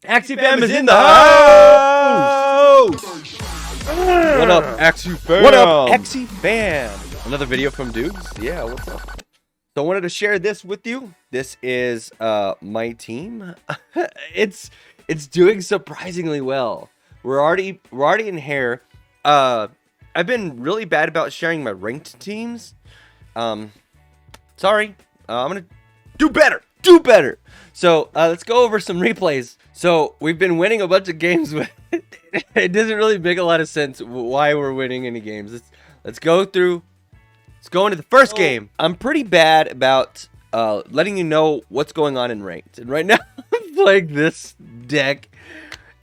Axie fam is in the house! What up, Axie fam? What up, Axie fam? Another video from Dewgs. Yeah, what's up? So I wanted to share this with you. This is my team. it's doing surprisingly well. We're already in hair. I've been really bad about sharing my ranked teams. Sorry. I'm gonna do better. So let's go over some replays. So we've been winning a bunch of games with it doesn't really make a lot of sense why we're winning any games. Let's go through. Let's go into the first game. I'm pretty bad about letting you know what's going on in ranked. And right now I'm playing this deck.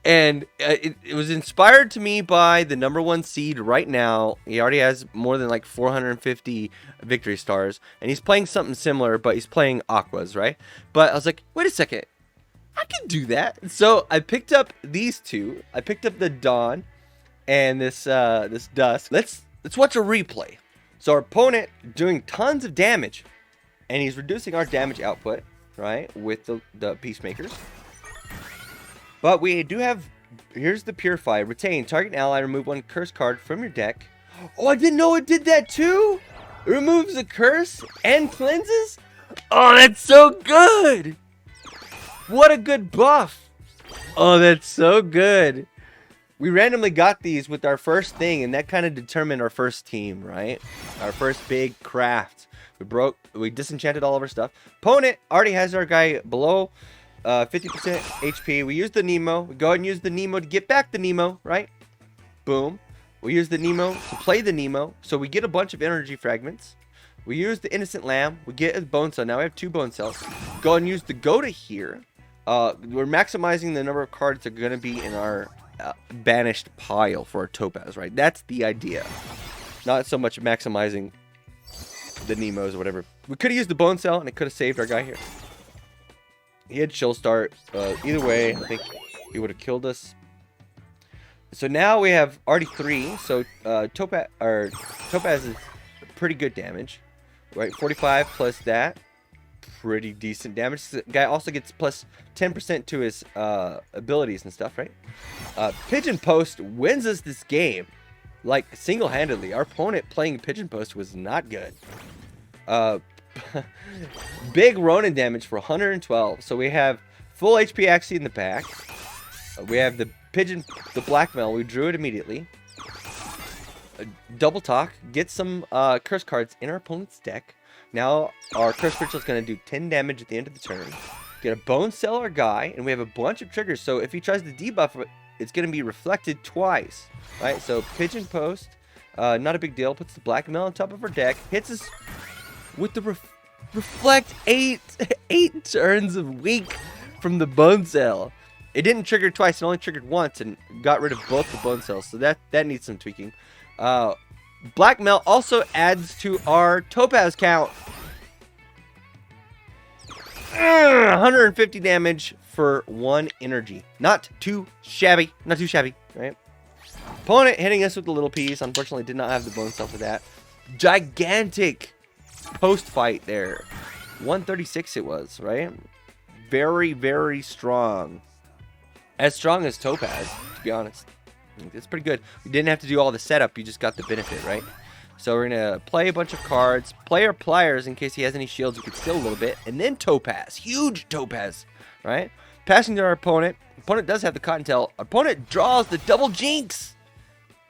And it was inspired to me by the #1 seed right now. He already has more than like 450 victory stars. And he's playing something similar, but he's playing Aquas, right? But I was like, wait a second. I can do that. So I picked up these two. I picked up the Dawn and this Dusk. Let's watch a replay. So our opponent doing tons of damage. And he's reducing our damage output, right? With the Peacemakers. But we do have, here's the Purify. Retain, target an ally, remove one curse card from your deck. Oh, I didn't know it did that too. It removes a curse and cleanses. Oh, that's so good. What a good buff. Oh, that's so good. We randomly got these with our first thing, and that kind of determined our first team, right? Our first big craft. We disenchanted all of our stuff. Opponent already has our guy below 50% HP. We use the Nemo. We go ahead and use the Nemo to get back the Nemo, right? Boom. We use the Nemo to play the Nemo. So we get a bunch of energy fragments. We use the Innocent Lamb. We get a bone cell. Now we have 2 bone cells. Go ahead and use the Goda here. We're maximizing the number of cards that are going to be in our banished pile for our Topaz, right? That's the idea. Not so much maximizing the Nemos or whatever. We could have used the bone cell and it could have saved our guy here. He had chill start. Either way, I think he would have killed us. So now we have already 3. So Topaz is pretty good damage, right? 45 plus that, pretty decent damage. This guy also gets plus 10% to his abilities and stuff, right? Pigeon Post wins us this game, like single-handedly. Our opponent playing Pigeon Post was not good. Big Ronin damage for 112. So we have full HP Axie in the back. We have the pigeon, the blackmail. We drew it immediately. Double talk. Get some curse cards in our opponent's deck. Now our curse ritual is going to do 10 damage at the end of the turn. Get a bone cell our guy, and we have a bunch of triggers. So if he tries to debuff it, it's going to be reflected twice. Right? So Pigeon Post, not a big deal. Puts the blackmail on top of our deck. Hits us with the reflect 8 turns of weak from the bone cell. It didn't trigger twice, it only triggered once and got rid of both the bone cells. So that needs some tweaking. Blackmail also adds to our Topaz count. 150 damage for 1 energy. Not too shabby, right? Opponent hitting us with the little piece. Unfortunately, did not have the bone cell for that. Gigantic post fight there. 136 it was, right? Very, very strong. As strong as Topaz, to be honest. It's pretty good. We didn't have to do all the setup. You just got the benefit, right? So we're going to play a bunch of cards. Play our Pliers in case he has any shields. We could steal a little bit. And then Topaz. Huge Topaz, right? Passing to our opponent. Opponent does have the Cottontail. Opponent draws the double Jinx.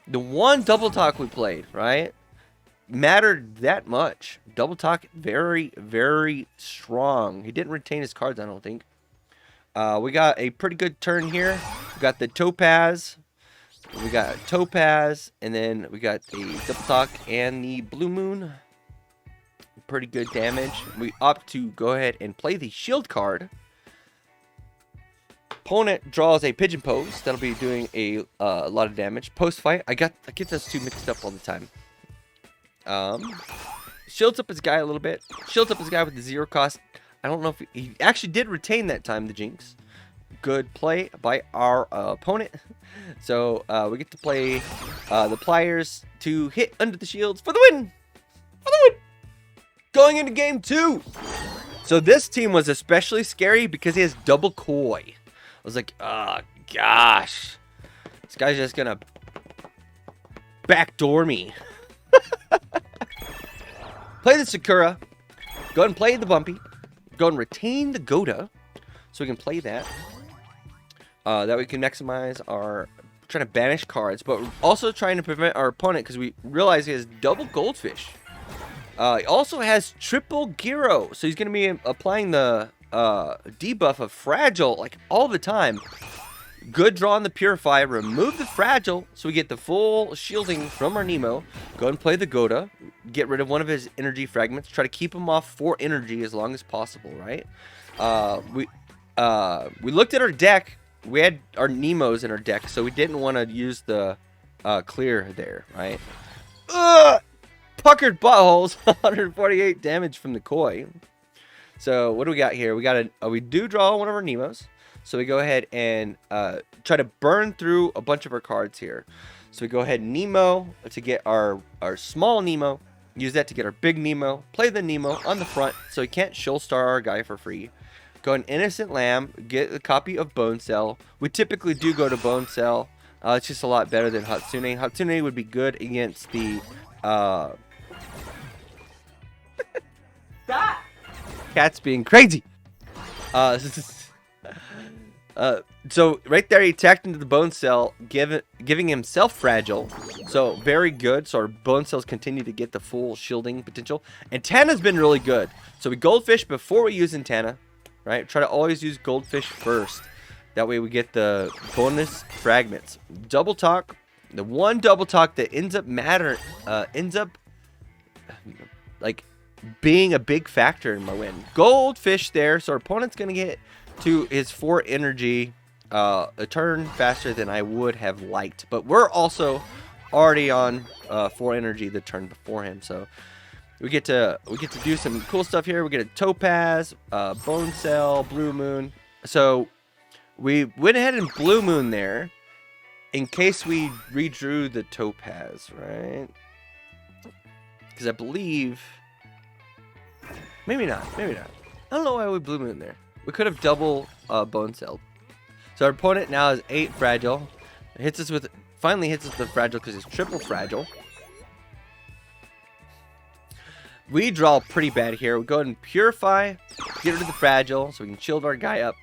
The one double talk we played, right? Mattered that much. Double talk, very, very strong. He didn't retain his cards, I don't think. We got a pretty good turn here. We got the Topaz. We got Topaz, and then we got the double talk and the Blue Moon. Pretty good damage. We opt to go ahead and play the shield card. Opponent draws a Pigeon Post. That'll be doing a lot of damage. Post fight. I get those two mixed up all the time. Shields up his guy a little bit. Shields up his guy with the 0 cost. I don't know if he actually did retain that time, the Jinx. Good play by our opponent. So we get to play the Pliers to hit under the shields for the win. Going into game 2. So this team was especially scary because he has double Koi. I was like, oh, gosh. This guy's just going to backdoor me. Play the Sakura. Go ahead and play the Bumpy. Go ahead and retain the Goda. So we can play that. That we can maximize our... Trying to banish cards, but we're also trying to prevent our opponent because we realize he has double Goldfish. He also has triple Gyro, so he's going to be applying the debuff of Fragile like all the time. Good draw on the Purify, remove the Fragile, so we get the full shielding from our Nemo. Go ahead and play the Goda, get rid of one of his energy fragments, try to keep him off 4 energy as long as possible, right? We looked at our deck. We had our Nemos in our deck, so we didn't want to use the clear there, right? Puckered buttholes, 148 damage from the Koi. So what do we got here? We got we do draw one of our Nemos, so we go ahead and try to burn through a bunch of our cards here. So we go ahead and Nemo to get our small Nemo, use that to get our big Nemo, play the Nemo on the front, so he can't Shoal Star our guy for free. Go an Innocent Lamb, get a copy of Bone Cell. We typically do go to Bone Cell. It's just a lot better than Hatsune. Hatsune would be good against the... Stop! Cat's being crazy. So right there, he attacked into the Bone Cell, giving himself Fragile. So very good. So our Bone Cells continue to get the full shielding potential. And Tana's been really good. So we Goldfish before we use Tana. Right? Try to always use Goldfish first. That way we get the bonus fragments. Double Talk. The one Double Talk that ends up like being a big factor in my win. Goldfish there. So our opponent's going to get to his 4 energy a turn faster than I would have liked. But we're also already on 4 energy the turn before him. So we get to do some cool stuff here. We get a Topaz, Bone Cell, Blue Moon. So we went ahead and Blue Moon there in case we redrew the Topaz, right? Because I believe... Maybe not. I don't know why we Blue Moon there. We could have double Bone Cell. So our opponent now has 8 Fragile. Finally hits us with the Fragile because it's triple Fragile. We draw pretty bad here. We go ahead and Purify, get rid of the Fragile, so we can shield our guy up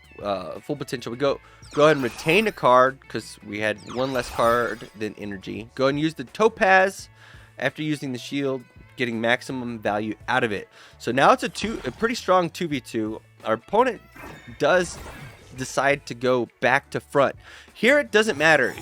full potential. We go ahead and retain a card because we had 1 less card than energy. Go ahead and use the Topaz after using the shield, getting maximum value out of it. So now it's a pretty strong 2v2. Our opponent does decide to go back to front. Here it doesn't matter.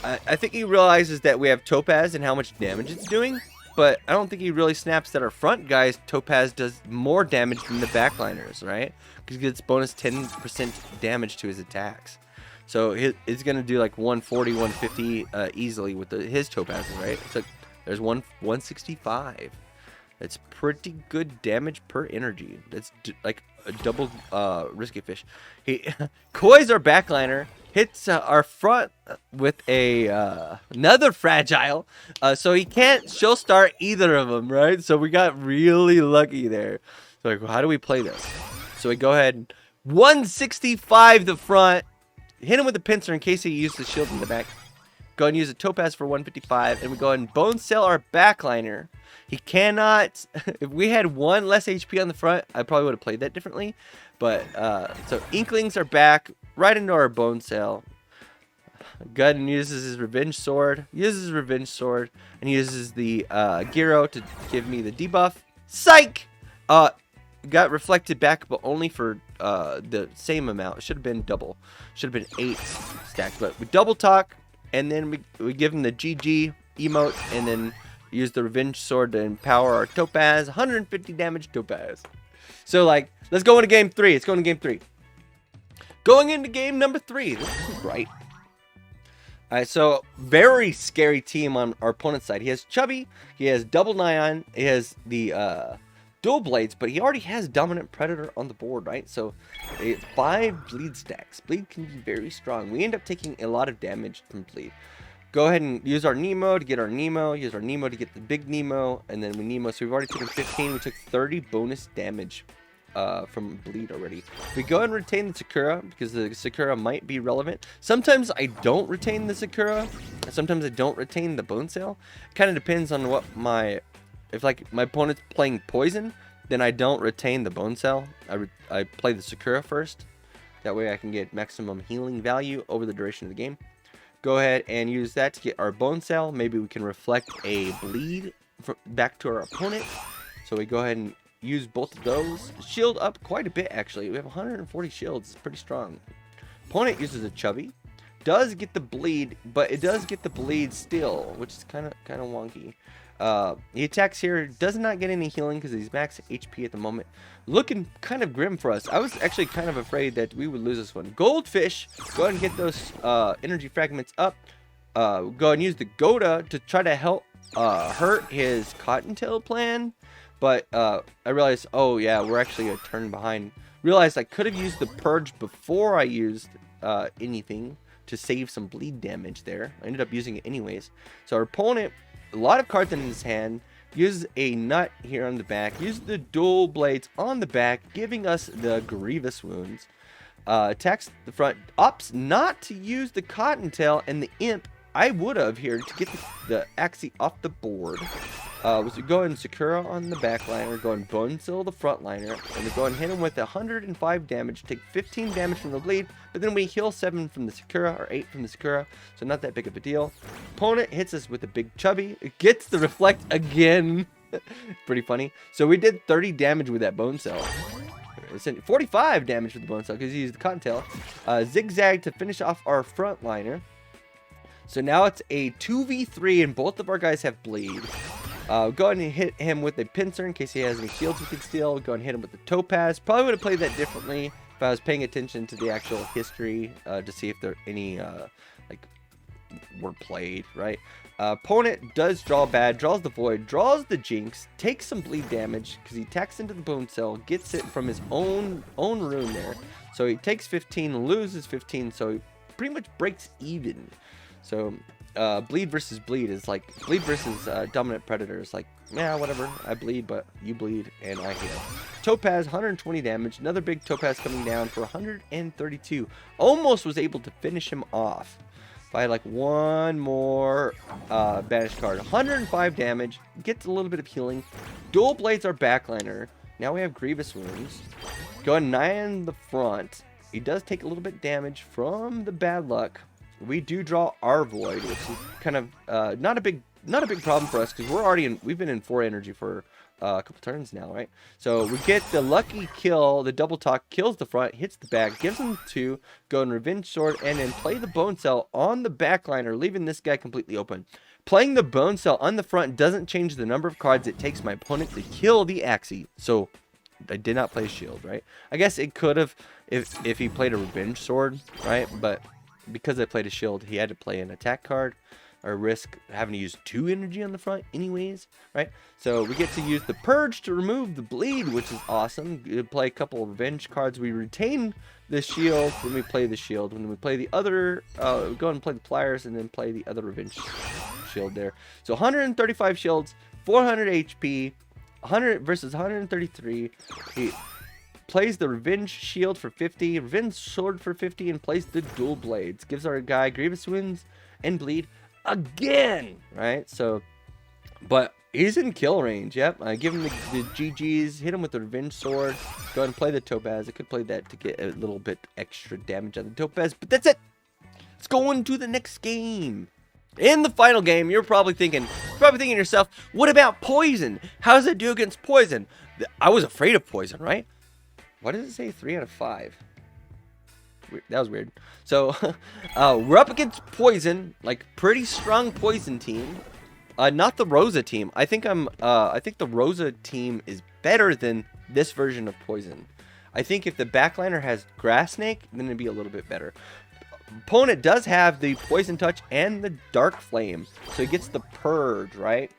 I think he realizes that we have Topaz and how much damage it's doing. But I don't think he really snaps that our front guys, Topaz does more damage than the backliners, right? Because he gets bonus 10% damage to his attacks. So it's going to do like 140, 150 easily with his Topazes, right? So there's 165. That's pretty good damage per energy. That's like a double Risky Fish. Koi's our backliner. Hits our front with another Fragile, so he can't Shoal Star either of them, right? So we got really lucky there. So like, well, how do we play this? So we go ahead and 165 the front, hit him with the pincer in case he used the shield in the back. Go ahead and use a Topaz for 155, and we go ahead and Bone Cell our backliner. He cannot... If we had 1 less HP on the front, I probably would have played that differently. But, so Inklings are back right into our Bone Cell. Gun uses his Revenge Sword. And he uses the Gyro to give me the debuff. Psych! Got reflected back, but only for the same amount. It should have been double. Should have been 8 stacks. But we Double Talk, and then we give him the GG emote, and then use the Revenge Sword to empower our Topaz. 150 damage Topaz. So, like, let's go into game 3. It's going to game 3. Going into game number 3. This is bright. Alright, so very scary team on our opponent's side. He has Chubby, he has Double Nyan, he has the Dual Blades, but he already has Dominant Predator on the board, right? So it's 5 Bleed stacks. Bleed can be very strong. We end up taking a lot of damage from Bleed. Go ahead and use our Nemo to get our Nemo, use our Nemo to get the big Nemo, and then we Nemo. So we've already taken 15, we took 30 bonus damage from bleed already. We go and retain the Sakura because the Sakura might be relevant. Sometimes I don't retain the Sakura. Sometimes I don't retain the Bone Sail. Kind of depends on what if like my opponent's playing poison, then I don't retain the Bone Sail. I play the Sakura first. That way I can get maximum healing value over the duration of the game. Go ahead and use that to get our Bone Sail. Maybe we can reflect a bleed back to our opponent. So we go ahead and use both of those. Shield up quite a bit, actually. We have 140 shields. It's pretty strong. Opponent uses a Chubby. Does get the bleed, but it does get the bleed still, which is kind of wonky. He attacks here. Does not get any healing because he's max HP at the moment. Looking kind of grim for us. I was actually kind of afraid that we would lose this one. Goldfish. Go ahead and get those energy fragments up. Go ahead and use the Goda to try to help hurt his Cottontail plan. But I realized, oh yeah, we're actually a turn behind. Realized I could have used the Purge before I used anything to save some bleed damage there. I ended up using it anyways. So our opponent, a lot of cards in his hand, uses a nut here on the back, uses the dual blades on the back, giving us the grievous wounds. Attacks the front, opts not to use the Cottontail and the Imp. I would have here to get the Axie off the board. Was to go ahead and Sakura on the back liner, go and Bone Sail the front liner, and we go and hit him with 105 damage, take 15 damage from the bleed, but then we heal 7 from the Sakura, or 8 from the Sakura, so not that big of a deal. Opponent hits us with a big Chubby, it gets the Reflect again. Pretty funny. So we did 30 damage with that Bone Sail. 45 damage with the Bone Sail because he used the Cottontail. Zigzag to finish off our front liner. So now it's a 2v3 and both of our guys have bleed. Go ahead and hit him with a pincer in case he has any shields we can steal. Go ahead and hit him with the Topaz. Probably would have played that differently if I was paying attention to the actual history to see if there any were played, right? Opponent does draw bad, draws the Void, draws the Jinx, takes some bleed damage because he attacks into the Bone Sail, gets it from his own rune there. So he takes 15, loses 15, so he pretty much breaks even. So bleed versus bleed is like bleed versus dominant predator is like, yeah, whatever, I bleed but you bleed and I heal. Topaz 120 damage, another big Topaz coming down for 132. Almost was able to finish him off if I had like one more banished card. 105 damage, gets a little bit of healing. Dual blades our backliner. Now we have grievous wounds. Go ahead and 9 the front. He does take a little bit damage from the bad luck. We do draw our Void, which is kind of not a big problem for us because we've been in 4 energy for a couple turns now, right? So we get the lucky kill, the double talk kills the front, hits the back, gives him 2, go and Revenge Sword, and then play the Bone Sail on the backliner, leaving this guy completely open. Playing the Bone Sail on the front doesn't change the number of cards it takes my opponent to kill the Axie. So I did not play Shield, right? I guess it could have if he played a Revenge Sword, right? But because I played a Shield, he had to play an attack card or risk having to use 2 energy on the front anyways, right? So we get to use the Purge to remove the bleed, which is awesome. We play a couple of revenge cards. We retain the shield when we play the shield. When we play the other, go ahead and play the pliers and then play the other revenge shield there. So 135 shields, 400 HP, 100 versus 133. He plays the Revenge Shield for 50, Revenge Sword for 50, and plays the Dual Blades. Gives our guy Grievous Wounds and Bleed again, right? So, but he's in kill range, yep. I give him the GGs, hit him with the Revenge Sword, go ahead and play the Topaz. I could play that to get a little bit extra damage on the Topaz, but that's it. Let's go into the next game. In the final game, you're probably thinking to yourself, what about Poison? How does it do against Poison? I was afraid of Poison, right? Why does it say 3 out of 5? That was weird. So, we're up against Poison, like pretty strong Poison team. Not the Rosa team. I think the Rosa team is better than this version of Poison. I think if the backliner has Grass Snake, then it'd be a little bit better. Opponent does have the Poison Touch and the Dark Flame, so he gets the Purge, right?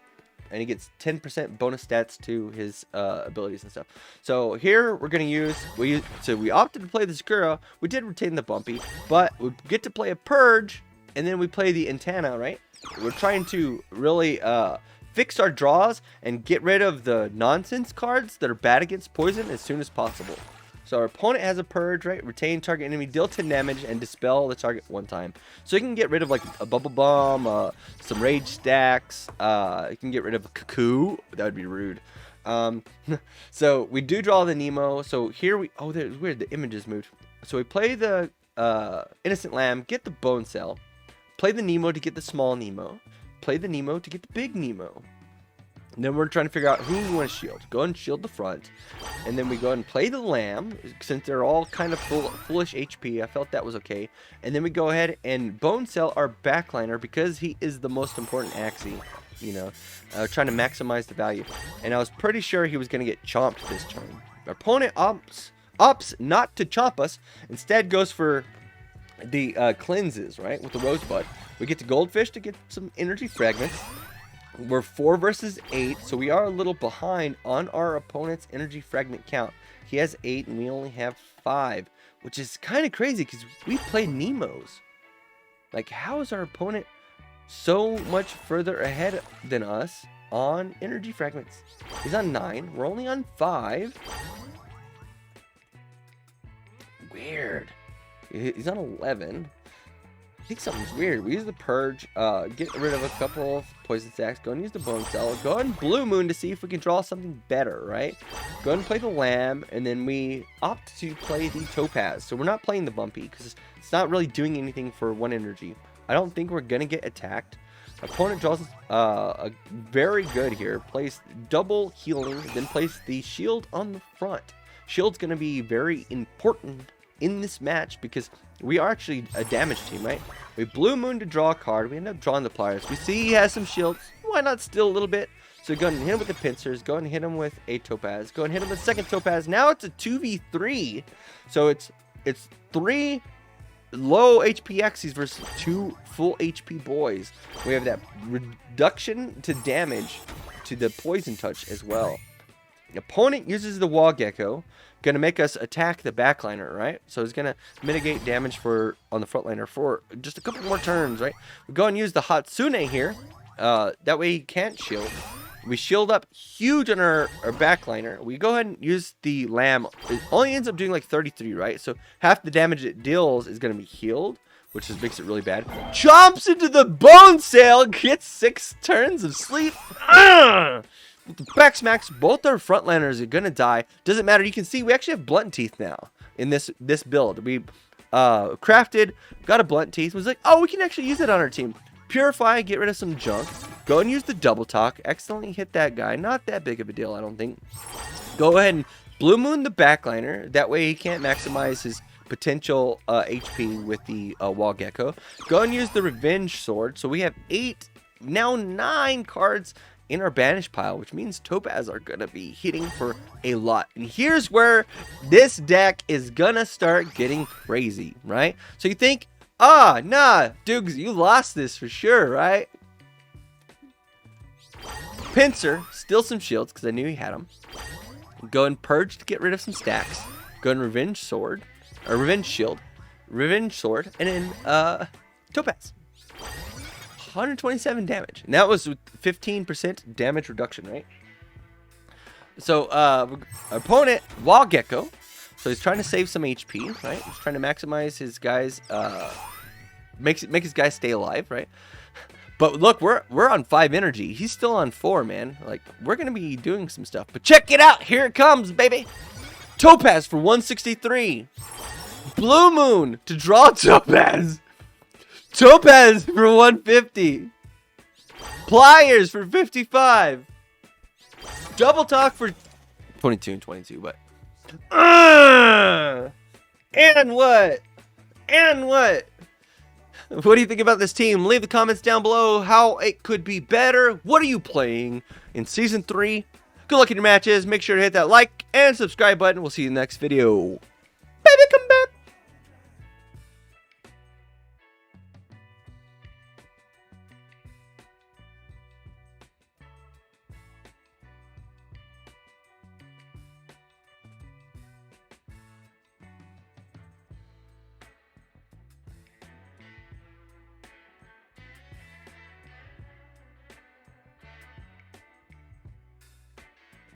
And he gets 10% bonus stats to his abilities and stuff. So here we're gonna use we opted to play the Sakura. We did retain the Bumpy, but we get to play a Purge, and then we play the Antenna, right? We're trying to really fix our draws and get rid of the nonsense cards that are bad against poison as soon as possible. So our opponent has a purge, right? Retain target enemy, deal 10 damage, and dispel the target 1 time. So you can get rid of like a bubble bomb, some rage stacks. You can get rid of a cuckoo. That would be rude. So we do draw the Nemo. So here we, oh, that's weird. The images moved. So we play the innocent lamb, get the bone cell, play the Nemo to get the small Nemo, play the Nemo to get the big Nemo. And then we're trying to figure out who we want to shield. Go and shield the front. And then we go and play the lamb, since they're all kind of foolish HP. I felt that was okay. And then we go ahead and bone cell our backliner because he is the most important Axie. You know, trying to maximize the value. And I was pretty sure he was going to get chomped this turn. Our opponent opts not to chomp us. Instead goes for the cleanses, right? With the rosebud. We get to goldfish to get some energy fragments. We're 4 versus 8, so we are a little behind on our opponent's energy fragment count. He has 8 and we only have 5, which is kind of crazy because we played Nemos. Like, how is our opponent so much further ahead than us on energy fragments? He's on 9. We're only on 5. Weird. He's on 11. I think something's weird. We use the purge, get rid of a couple of poison stacks, go and use the bone cell, go and blue moon to see if we can draw something better, right? Go ahead and play the lamb, and then we opt to play the topaz. So we're not playing the bumpy because it's not really doing anything for 1 energy. I don't think we're gonna get attacked. Opponent draws a very good here. Plays double healing, then place the shield on the front. Shield's gonna be very important in this match because we are actually a damage team, right? We blue moon to draw a card. We end up drawing the pliers. We see he has some shields. Why not steal a little bit? So go and hit him with the pincers. Go and hit him with a topaz. Go and hit him with a second topaz. Now it's a 2v3. So it's 3 low HP Axies versus 2 full HP boys. We have that reduction to damage to the poison touch as well. The opponent uses the wall gecko. Going to make us attack the backliner, right? So it's going to mitigate damage on the frontliner for just a couple more turns, right? We go and use the Hatsune here. That way he can't shield. We shield up huge on our backliner. We go ahead and use the lamb. It only ends up doing like 33, right? So half the damage it deals is going to be healed, which just makes it really bad. Chomps into the bone cell. Gets 6 turns of sleep. With the back smacks, both our frontliners are gonna die. Doesn't matter. You can see we actually have blunt teeth now in this build. We crafted, got a blunt teeth. Was like, oh, we can actually use it on our team. Purify, get rid of some junk. Go and use the double talk. Excellently hit that guy. Not that big of a deal, I don't think. Go ahead and blue moon the backliner. That way he can't maximize his potential HP with the wall gecko. Go and use the revenge sword. So we have 8, now 9 cards in our banish pile, which means topaz are gonna be hitting for a lot. And here's where this deck is gonna start getting crazy, right? So you think, nah, Dewgs, you lost this for sure, right? Pincer, steal some shields because I knew he had them. Go and purge to get rid of some stacks. Go and revenge sword, or revenge shield, revenge sword, and then topaz. 127 damage. And that was with 15% damage reduction, right? So, opponent, Wall Gecko. So he's trying to save some HP, right? He's trying to maximize his guys, make his guys stay alive, right? But look, we're on 5 energy. He's still on 4, man. Like, we're gonna be doing some stuff. But check it out. Here it comes, baby. Topaz for 163. Blue Moon to draw Topaz. Topaz for 150. Pliers for 55. Double talk for 22 and 22, but and what? And what? What do you think about this team? Leave the comments down below how it could be better. What are you playing in Season 3? Good luck in your matches. Make sure to hit that like and subscribe button. We'll see you in the next video.